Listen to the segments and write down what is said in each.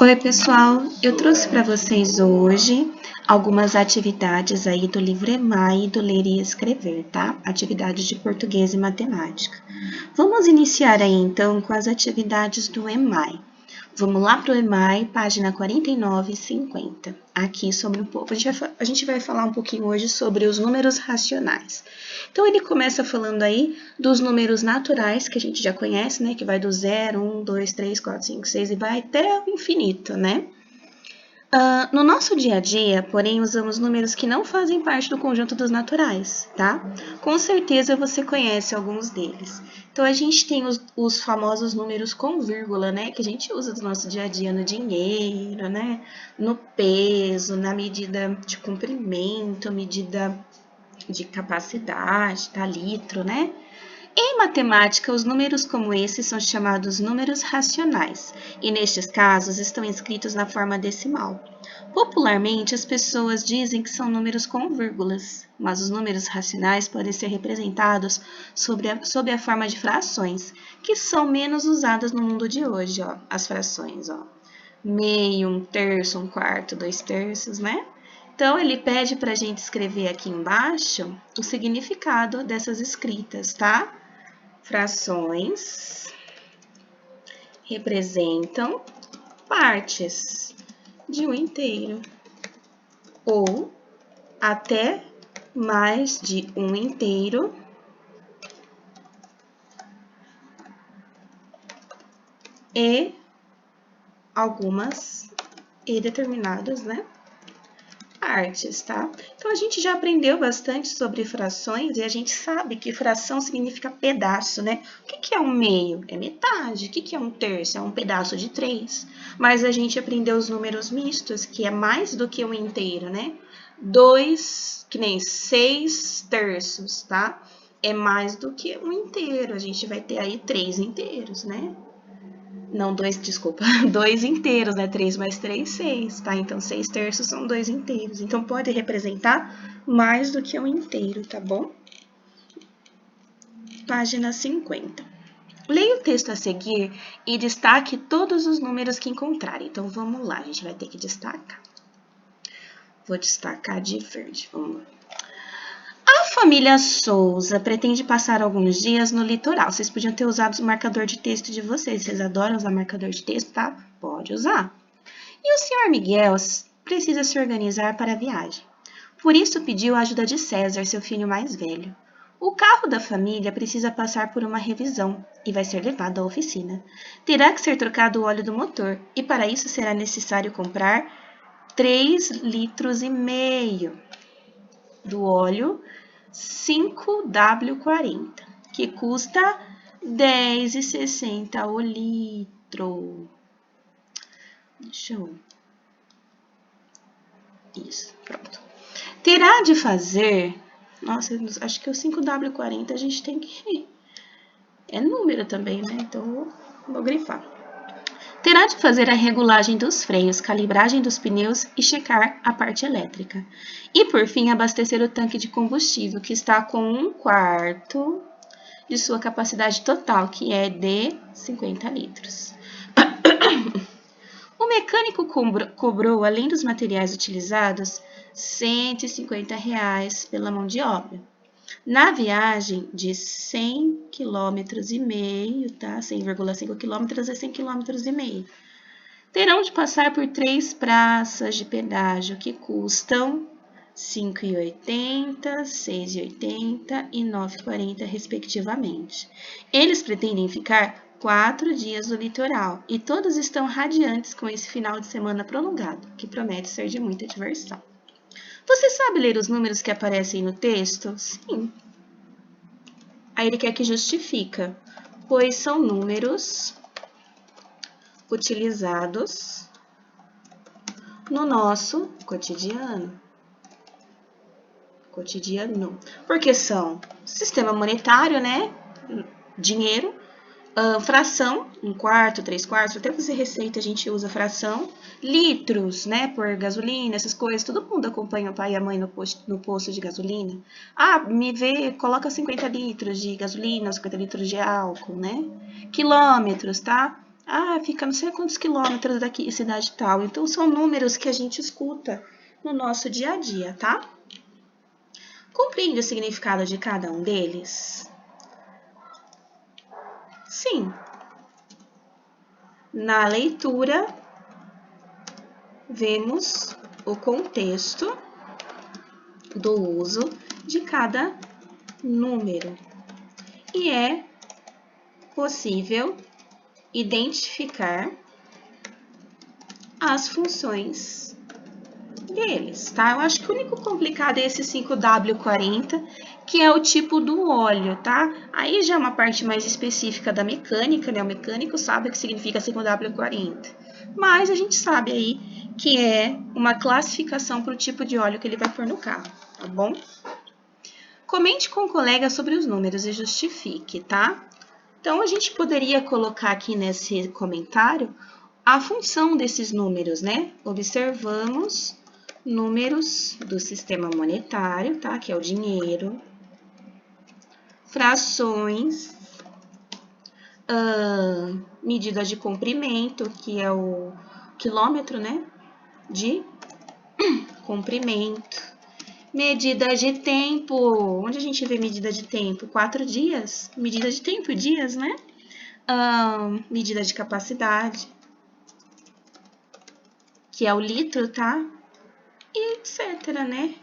Oi, pessoal! Eu trouxe para vocês hoje algumas atividades aí do livro EMAI do Ler e Escrever, tá? Atividades de português e matemática. Vamos iniciar aí, então, com as atividades do EMAI. Vamos lá para o EMAI, página 49 e 50. Aqui sobre um pouco, a gente vai falar um pouquinho hoje sobre os números racionais. Então, ele começa falando aí dos números naturais, que a gente já conhece, né? Que vai do 0, 1, 2, 3, 4, 5, 6 e vai até o infinito, né? No nosso dia a dia, porém, usamos números que não fazem parte do conjunto dos naturais, tá? Com certeza você conhece alguns deles. Então, a gente tem os famosos números com vírgula, né? Que a gente usa do nosso dia a dia no dinheiro, né? No peso, na medida de comprimento, medida de capacidade, tá? Litro, né? Em matemática, os números como esses são chamados números racionais, e nestes casos estão escritos na forma decimal. Popularmente, as pessoas dizem que são números com vírgulas, mas os números racionais podem ser representados sob a forma de frações, que são menos usadas no mundo de hoje, ó, as frações, ó. Meio, 1/3, 1/4, 2/3, né? Então, ele pede para a gente escrever aqui embaixo o significado dessas escritas, tá? Frações representam partes de um inteiro ou até mais de um inteiro e algumas e determinadas, né? Partes, tá? Então, a gente já aprendeu bastante sobre frações e a gente sabe que fração significa pedaço, né? O que é um meio? É metade. O que é 1/3? É um pedaço de 3. Mas a gente aprendeu os números mistos, que é mais do que um inteiro, né? 2, que nem 6/3, tá? É mais do que um inteiro. A gente vai ter aí 3 inteiros, né? Não, 2 inteiros, né? 3 mais 3, 6, tá? Então, 6/3 são 2 inteiros. Então, pode representar mais do que um inteiro, tá bom? Página 50. Leia o texto a seguir e destaque todos os números que encontrar. Então, vamos lá, a gente vai ter que destacar. Vou destacar de verde, vamos lá. A família Souza pretende passar alguns dias no litoral. Vocês podiam ter usado o marcador de texto de vocês. Vocês adoram usar marcador de texto, tá? Pode usar. E o Sr. Miguel precisa se organizar para a viagem. Por isso pediu a ajuda de César, seu filho mais velho. O carro da família precisa passar por uma revisão e vai ser levado à oficina. Terá que ser trocado o óleo do motor e para isso será necessário comprar 3,5 litros do óleo 5W40, que custa R$10,60 o litro. Deixa eu... Isso, pronto. Terá de fazer... Nossa, acho que o 5W40 a gente tem que... É número também, né? Então, vou grifar. Terá de fazer a regulagem dos freios, calibragem dos pneus e checar a parte elétrica. E, por fim, abastecer o tanque de combustível, que está com 1/4 de sua capacidade total, que é de 50 litros. O mecânico cobrou, além dos materiais utilizados, R$150 pela mão de obra. Na viagem de 100,5 km, tá? 100,5 km é 100,5 km. Terão de passar por 3 praças de pedágio que custam R$5,80, R$6,80 e R$9,40, respectivamente. Eles pretendem ficar 4 dias no litoral e todos estão radiantes com esse final de semana prolongado, que promete ser de muita diversão. Você sabe ler os números que aparecem no texto? Sim. Aí ele quer que justifica, pois são números utilizados no nosso cotidiano. Porque são sistema monetário, né? Dinheiro, fração, 1/4, 3/4, até fazer receita a gente usa fração, litros, né, por gasolina, essas coisas, todo mundo acompanha o pai e a mãe no posto de gasolina. Ah, coloca 50 litros de gasolina, 50 litros de álcool, né? Quilômetros, tá? Ah, fica não sei quantos quilômetros daqui, cidade tal. Então, são números que a gente escuta no nosso dia a dia, tá? Compreende o significado de cada um deles? Sim. Na leitura, vemos o contexto do uso de cada número. E é possível identificar as funções deles, tá? Eu acho que o único complicado é esse 5W40, que é o tipo do óleo, tá? Aí já é uma parte mais específica da mecânica, né? O mecânico sabe o que significa 5W40. Mas a gente sabe aí que é uma classificação para o tipo de óleo que ele vai pôr no carro, tá bom? Comente com o colega sobre os números e justifique, tá? Então, a gente poderia colocar aqui nesse comentário a função desses números, né? Observamos números do sistema monetário, tá? Que é o dinheiro, frações, medida de comprimento, que é o quilômetro, né? De comprimento. Medida de tempo. Onde a gente vê medida de tempo? 4 dias. Medida de tempo, dias, né? Medida de capacidade, que é o litro, tá? E etc, né?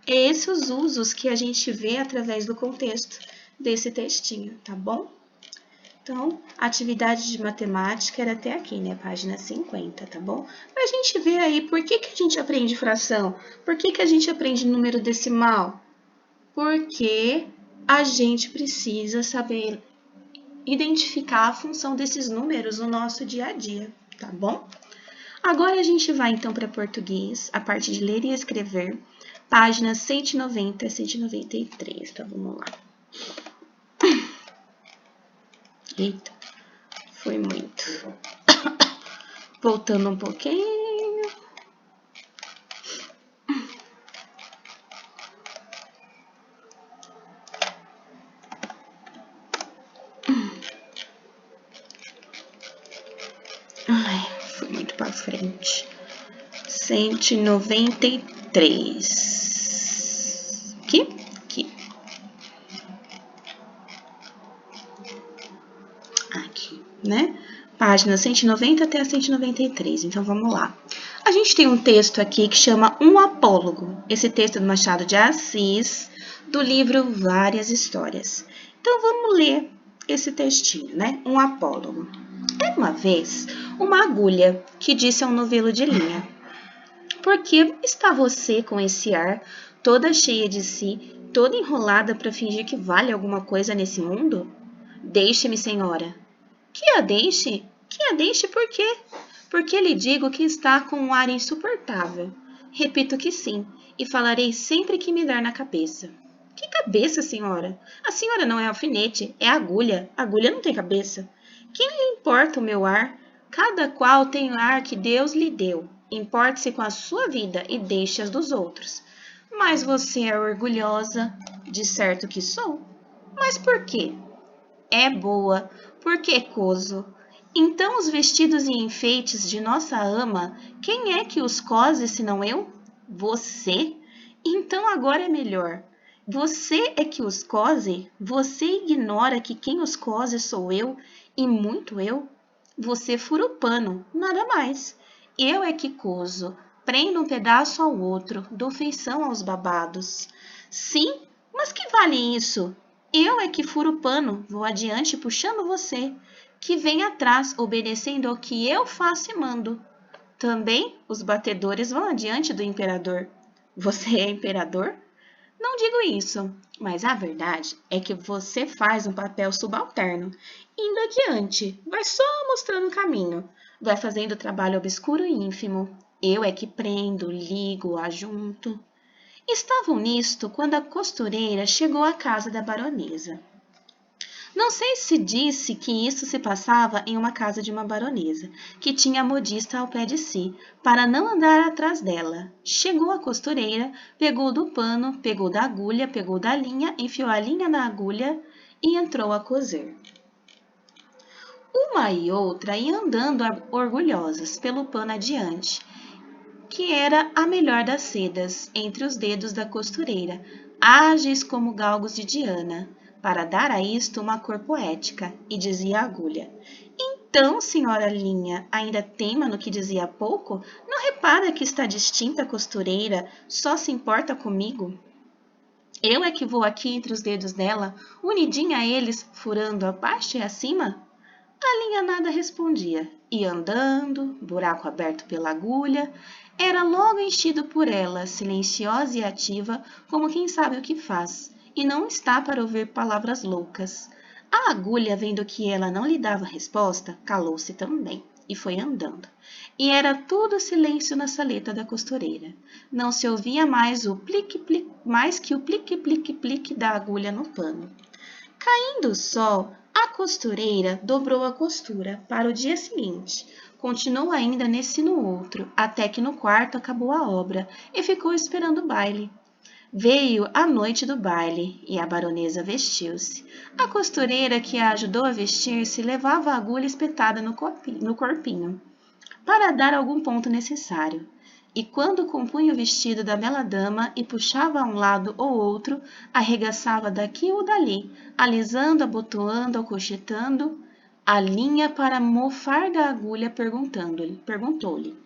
Esses os usos que a gente vê através do contexto desse textinho, tá bom? Então, atividade de matemática era até aqui, né? Página 50, tá bom? Pra gente ver aí por que a gente aprende fração, por que a gente aprende número decimal, porque a gente precisa saber identificar a função desses números no nosso dia a dia, tá bom? Agora a gente vai então para português, a parte de ler e escrever, páginas 190 a 193, tá? Vamos lá. Eita, foi muito. Voltando um pouquinho. Ai, foi muito para frente. 193. Aqui. Aqui, né? Página 190 até a 193. Então, vamos lá. A gente tem um texto aqui que chama Um Apólogo. Esse texto é do Machado de Assis, do livro Várias Histórias. Então, vamos ler esse textinho, né? Um apólogo. Era uma vez uma agulha que disse a um novelo de linha: por que está você com esse ar, toda cheia de si, toda enrolada para fingir que vale alguma coisa nesse mundo? Deixe-me, senhora. Que a deixe? Que a deixe por quê? Porque lhe digo que está com um ar insuportável. Repito que sim, e falarei sempre que me dar na cabeça. Que cabeça, senhora? A senhora não é alfinete, é agulha. Agulha não tem cabeça. Quem lhe importa o meu ar? Cada qual tem o ar que Deus lhe deu. Importe-se com a sua vida e deixe as dos outros. Mas você é orgulhosa, de certo que sou. Mas por quê? É boa, porque coso. Então os vestidos e enfeites de nossa ama, quem é que os cose senão eu? Você? Então agora é melhor. Você é que os cose? Você ignora que quem os cose sou eu, e muito eu? Você fura o pano, nada mais. Eu é que coso, prendo um pedaço ao outro, dou feição aos babados. Sim, mas que vale isso? Eu é que furo o pano, vou adiante puxando você, que vem atrás, obedecendo ao que eu faço e mando. Também os batedores vão adiante do imperador. Você é imperador? Não digo isso, mas a verdade é que você faz um papel subalterno, indo adiante, vai só mostrando o caminho, vai fazendo trabalho obscuro e ínfimo. Eu é que prendo, ligo, ajunto. Estavam nisto quando a costureira chegou à casa da baronesa. Não sei se disse que isso se passava em uma casa de uma baronesa, que tinha a modista ao pé de si, para não andar atrás dela. Chegou a costureira, pegou do pano, pegou da agulha, pegou da linha, enfiou a linha na agulha e entrou a coser. Uma e outra iam andando orgulhosas pelo pano adiante, que era a melhor das sedas, entre os dedos da costureira, ágeis como galgos de Diana, para dar a isto uma cor poética, e dizia a agulha: Então, senhora Linha, ainda teima no que dizia há pouco? Não repara que está distinta a costureira, só se importa comigo? Eu é que vou aqui entre os dedos dela, unidinha a eles, furando abaixo e acima? A linha nada respondia, ia andando, buraco aberto pela agulha, era logo enchido por ela, silenciosa e ativa, como quem sabe o que faz, e não está para ouvir palavras loucas. A agulha, vendo que ela não lhe dava resposta, calou-se também, e foi andando. E era tudo silêncio na saleta da costureira. Não se ouvia mais o plique-plique, mais que o plique-plique-plique da agulha no pano. Caindo o sol, a costureira dobrou a costura para o dia seguinte. Continuou ainda nesse e no outro, até que no quarto acabou a obra e ficou esperando o baile. Veio a noite do baile e a baronesa vestiu-se. A costureira que a ajudou a vestir-se levava a agulha espetada no corpinho para dar algum ponto necessário. E quando compunha o vestido da bela dama e puxava a um lado ou outro, arregaçava daqui ou dali, alisando, abotoando, alcochetando a linha para mofar da agulha, perguntou-lhe: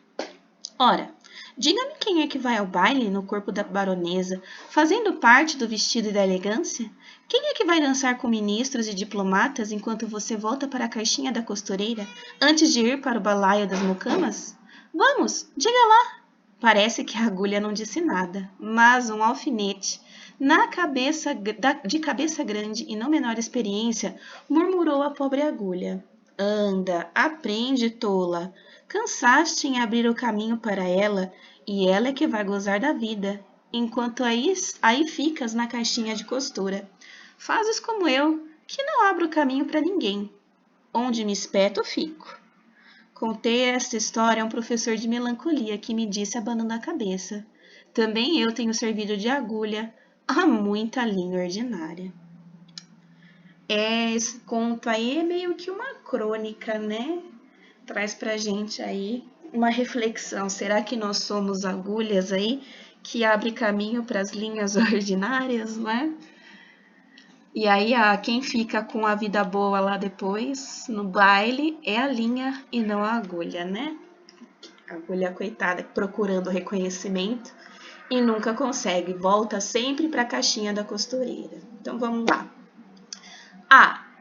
Ora, diga-me quem é que vai ao baile no corpo da baronesa, fazendo parte do vestido e da elegância? Quem é que vai dançar com ministros e diplomatas enquanto você volta para a caixinha da costureira, antes de ir para o balaio das mucamas? Vamos, diga lá! Parece que a agulha não disse nada, mas um alfinete, de cabeça grande e não menor experiência, murmurou a pobre agulha. Anda, aprende, tola. Cansaste em abrir o caminho para ela, e ela é que vai gozar da vida, enquanto aí ficas na caixinha de costura. Fazes como eu, que não abro caminho para ninguém. Onde me espeto, fico. Contei esta história a um professor de melancolia que me disse abanando a cabeça. Também eu tenho servido de agulha a muita linha ordinária. Esse conto aí é meio que uma crônica, né? Traz pra gente aí uma reflexão. Será que nós somos agulhas aí que abre caminho para as linhas ordinárias, né? E aí, quem fica com a vida boa lá depois, no baile, é a linha e não a agulha, né? A agulha, coitada, procurando reconhecimento e nunca consegue, volta sempre para a caixinha da costureira. Então, vamos lá.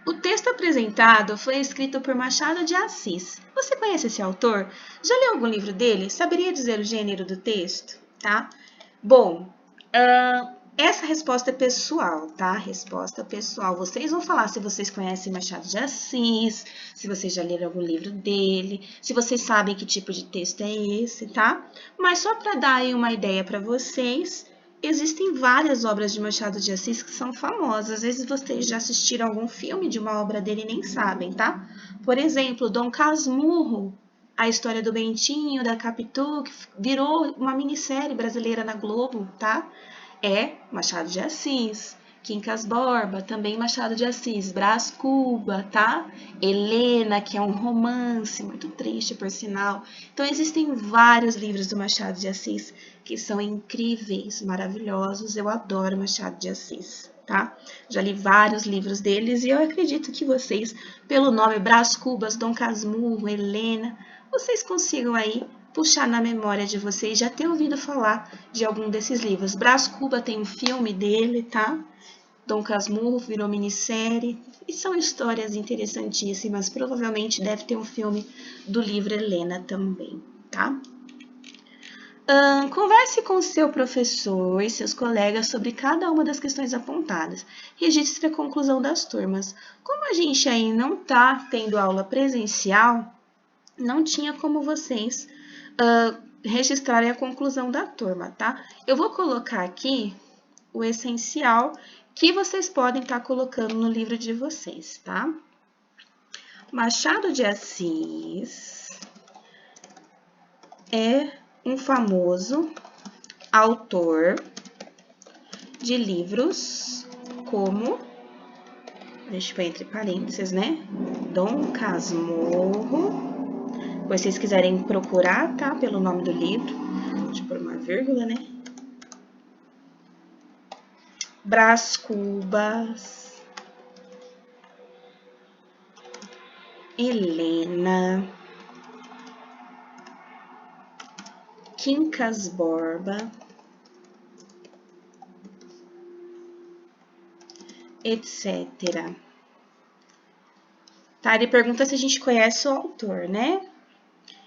O texto apresentado foi escrito por Machado de Assis. Você conhece esse autor? Já leu algum livro dele? Saberia dizer o gênero do texto? Tá? Bom, essa resposta é pessoal, tá? Resposta pessoal. Vocês vão falar se vocês conhecem Machado de Assis, se vocês já leram algum livro dele, se vocês sabem que tipo de texto é esse, tá? Mas só para dar aí uma ideia para vocês, existem várias obras de Machado de Assis que são famosas. Às vezes vocês já assistiram algum filme de uma obra dele e nem sabem, tá? Por exemplo, Dom Casmurro, a história do Bentinho, da Capitu, que virou uma minissérie brasileira na Globo, tá? É Machado de Assis. Quincas Borba, também Machado de Assis. Brás Cuba, tá? Helena, que é um romance muito triste, por sinal. Então, existem vários livros do Machado de Assis que são incríveis, maravilhosos. Eu adoro Machado de Assis, tá? Já li vários livros deles e eu acredito que vocês, pelo nome Brás Cubas, Dom Casmurro, Helena, vocês consigam aí puxar na memória de vocês já ter ouvido falar de algum desses livros. Brás Cuba tem um filme dele, tá? Dom Casmurro virou minissérie e são histórias interessantíssimas. Provavelmente deve ter um filme do livro Helena também, tá? Converse com seu professor e seus colegas sobre cada uma das questões apontadas. Registre a conclusão das turmas. Como a gente aí não está tendo aula presencial, não tinha como vocês registrarem a conclusão da turma, tá? Eu vou colocar aqui o essencial que vocês podem estar colocando no livro de vocês, tá? Machado de Assis é um famoso autor de livros como A gente põe entre parênteses, né? Dom Casmurro. Depois, se vocês quiserem procurar, tá? Pelo nome do livro. Deixa eu pôr uma vírgula, né? Brás Cubas. Helena. Quincas Borba. Etc. Tá? Ele pergunta se a gente conhece o autor, né?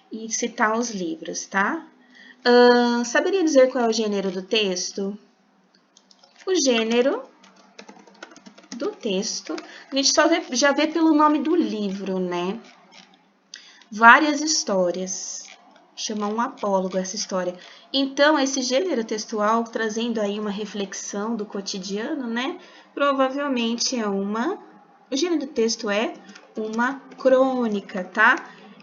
E citar os livros, tá? Saberia dizer qual é o gênero do texto? O gênero do texto, a gente já vê pelo nome do livro, né? Várias histórias. Chama um apólogo essa história. Então, esse gênero textual, trazendo aí uma reflexão do cotidiano, né? Provavelmente é o gênero do texto é uma crônica, tá?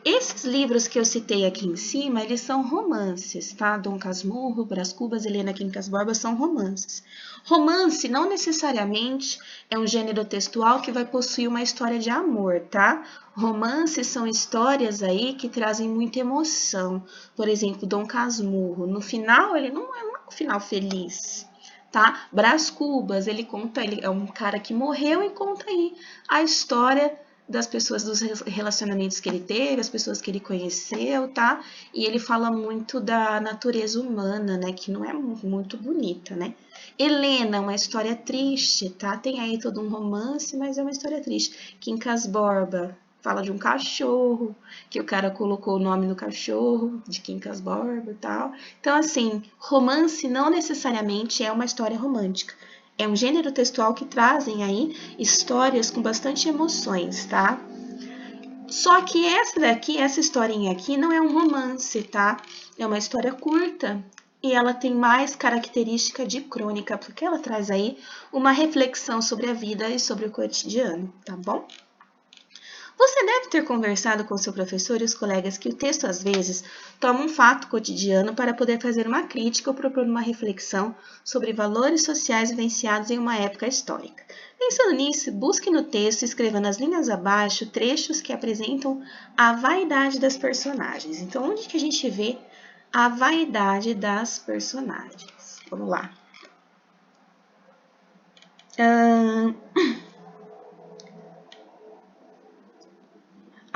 Esses livros que eu citei aqui em cima, eles são romances, tá? Dom Casmurro, Brás Cubas, Helena Quincas Borba são romances. Romance não necessariamente é um gênero textual que vai possuir uma história de amor, tá? Romances são histórias aí que trazem muita emoção. Por exemplo, Dom Casmurro, no final ele não é um final feliz, tá? Brás Cubas, ele é um cara que morreu e conta aí a história das pessoas, dos relacionamentos que ele teve, as pessoas que ele conheceu, tá? E ele fala muito da natureza humana, né? Que não é muito bonita, né? Helena, uma história triste, tá? Tem aí todo um romance, mas é uma história triste. Quincas Borba fala de um cachorro, que o cara colocou o nome no cachorro, de Quincas Borba e tal. Então, assim, romance não necessariamente é uma história romântica. É um gênero textual que trazem aí histórias com bastante emoções, tá? Só que essa historinha aqui, não é um romance, tá? É uma história curta e ela tem mais característica de crônica, porque ela traz aí uma reflexão sobre a vida e sobre o cotidiano, tá bom? Você deve ter conversado com seu professor e os colegas que o texto, às vezes, toma um fato cotidiano para poder fazer uma crítica ou propor uma reflexão sobre valores sociais vivenciados em uma época histórica. Pensando nisso, busque no texto, escreva nas linhas abaixo trechos que apresentam a vaidade das personagens. Então, onde que a gente vê a vaidade das personagens? Vamos lá.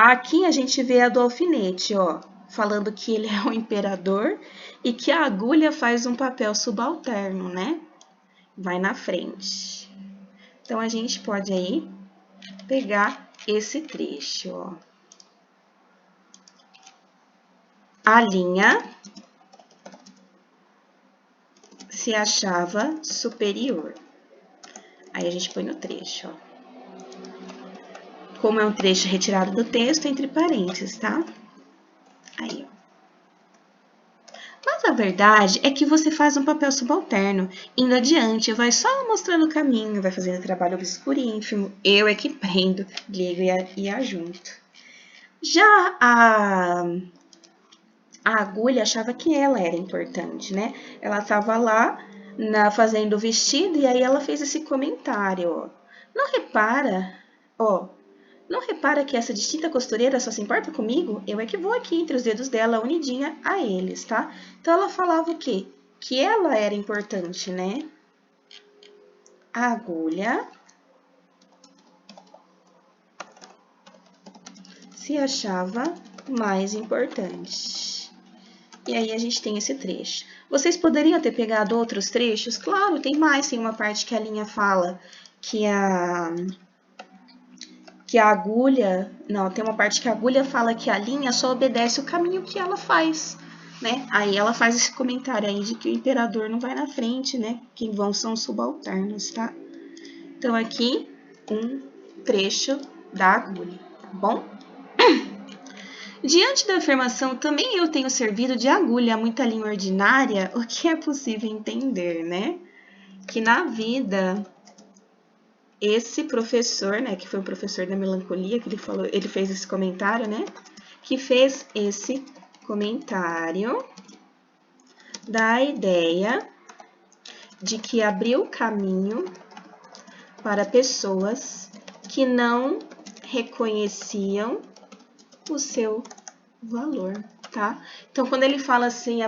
Aqui a gente vê a do alfinete, ó, falando que ele é o imperador e que a agulha faz um papel subalterno, né? Vai na frente. Então, a gente pode aí pegar esse trecho, ó. A linha se achava superior. Aí a gente põe no trecho, ó. Como é um trecho retirado do texto, entre parênteses, tá? Aí, ó. Mas a verdade é que você faz um papel subalterno, indo adiante, vai só mostrando o caminho, vai fazendo trabalho obscuro e ínfimo, eu é que prendo, ligo e ajunto. Já a agulha achava que ela era importante, né? Ela estava lá fazendo o vestido e aí ela fez esse comentário, ó. Não repara, ó, não repara que essa distinta costureira só se importa comigo? Eu é que vou aqui entre os dedos dela unidinha a eles, tá? Então, ela falava o quê? Que ela era importante, né? A agulha se achava mais importante. E aí, a gente tem esse trecho. Vocês poderiam ter pegado outros trechos? Claro, tem mais. Tem uma parte que a linha fala que a agulha... Não, tem uma parte que a agulha fala que a linha só obedece o caminho que ela faz, né? Aí ela faz esse comentário aí de que o imperador não vai na frente, né? Quem vão são os subalternos, tá? Então, aqui, um trecho da agulha, tá bom? Diante da afirmação, também eu tenho servido de agulha a muita linha ordinária, o que é possível entender, né? Que na vida... Esse professor, né, que foi o professor da melancolia, que ele fez esse comentário, né, que fez esse comentário da ideia de que abriu caminho para pessoas que não reconheciam o seu valor, tá? Então, quando ele fala assim,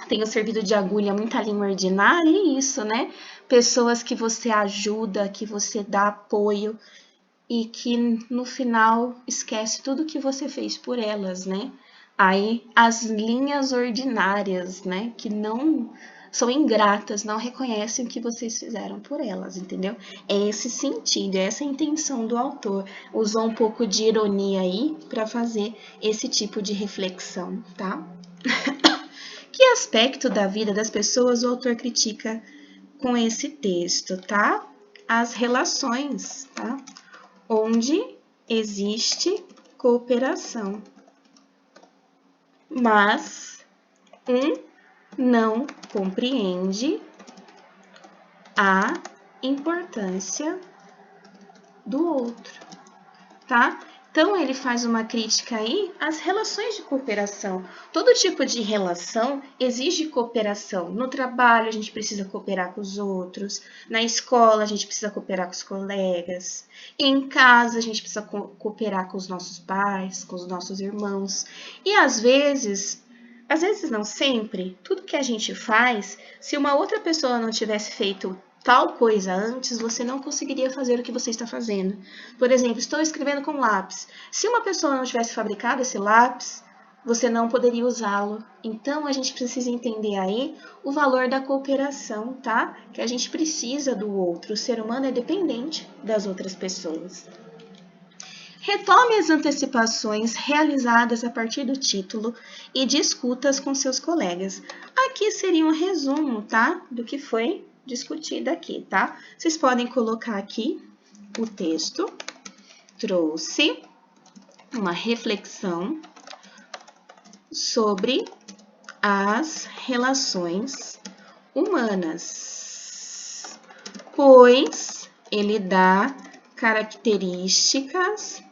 tenho servido de agulha muita linha ordinária, é isso, né? Pessoas que você ajuda, que você dá apoio e que no final esquece tudo que você fez por elas, né? Aí as linhas ordinárias, né? Que não são ingratas, não reconhecem o que vocês fizeram por elas, entendeu? É esse sentido, é essa a intenção do autor. Usou um pouco de ironia aí para fazer esse tipo de reflexão, tá? Que aspecto da vida das pessoas o autor critica com esse texto, tá? As relações, tá? Onde existe cooperação, mas um não compreende a importância do outro, tá? Então, ele faz uma crítica aí às relações de cooperação. Todo tipo de relação exige cooperação. No trabalho, a gente precisa cooperar com os outros. Na escola, a gente precisa cooperar com os colegas. Em casa, a gente precisa cooperar com os nossos pais, com os nossos irmãos. E às vezes não sempre, tudo que a gente faz, se uma outra pessoa não tivesse feito tal coisa antes, você não conseguiria fazer o que você está fazendo. Por exemplo, estou escrevendo com lápis. Se uma pessoa não tivesse fabricado esse lápis, você não poderia usá-lo. Então, a gente precisa entender aí o valor da cooperação, tá? Que a gente precisa do outro. O ser humano é dependente das outras pessoas. Retome as antecipações realizadas a partir do título e discuta-as com seus colegas. Aqui seria um resumo, tá? Do que foi discutido aqui, tá? Vocês podem colocar aqui o texto. Trouxe uma reflexão sobre as relações humanas, pois ele dá características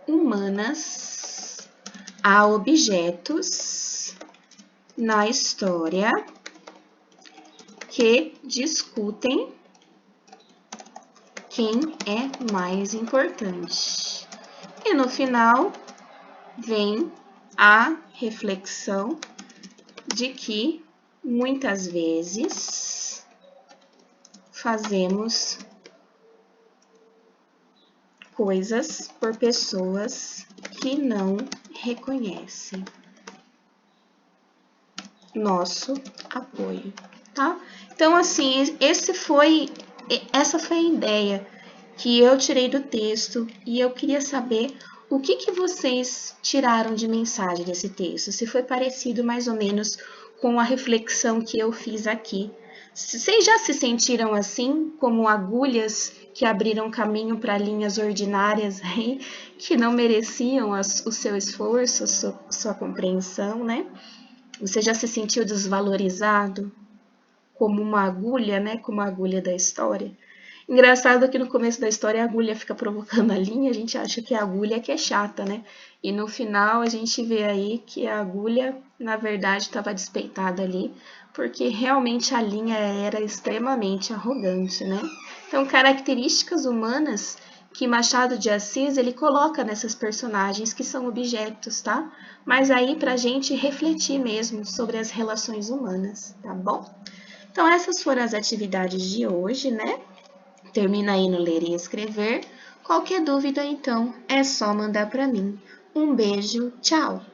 humanas a objetos na história que discutem quem é mais importante. E no final vem a reflexão de que muitas vezes fazemos coisas por pessoas que não reconhecem nosso apoio, tá? Então, assim, essa foi a ideia que eu tirei do texto e eu queria saber o que vocês tiraram de mensagem desse texto, se foi parecido mais ou menos com a reflexão que eu fiz aqui. Vocês já se sentiram assim, como agulhas que abriram caminho para linhas ordinárias aí, que não mereciam o seu esforço, sua compreensão, né? Você já se sentiu desvalorizado como uma agulha, né? Como a agulha da história? Engraçado que no começo da história a agulha fica provocando a linha, a gente acha que a agulha que é chata, né? E no final a gente vê aí que a agulha, na verdade, estava despeitada ali, porque realmente a linha era extremamente arrogante, né? Então, características humanas que Machado de Assis ele coloca nessas personagens que são objetos, tá? Mas aí pra gente refletir mesmo sobre as relações humanas, tá bom? Então, essas foram as atividades de hoje, né? Termina aí no ler e escrever. Qualquer dúvida, então, é só mandar para mim. Um beijo, tchau!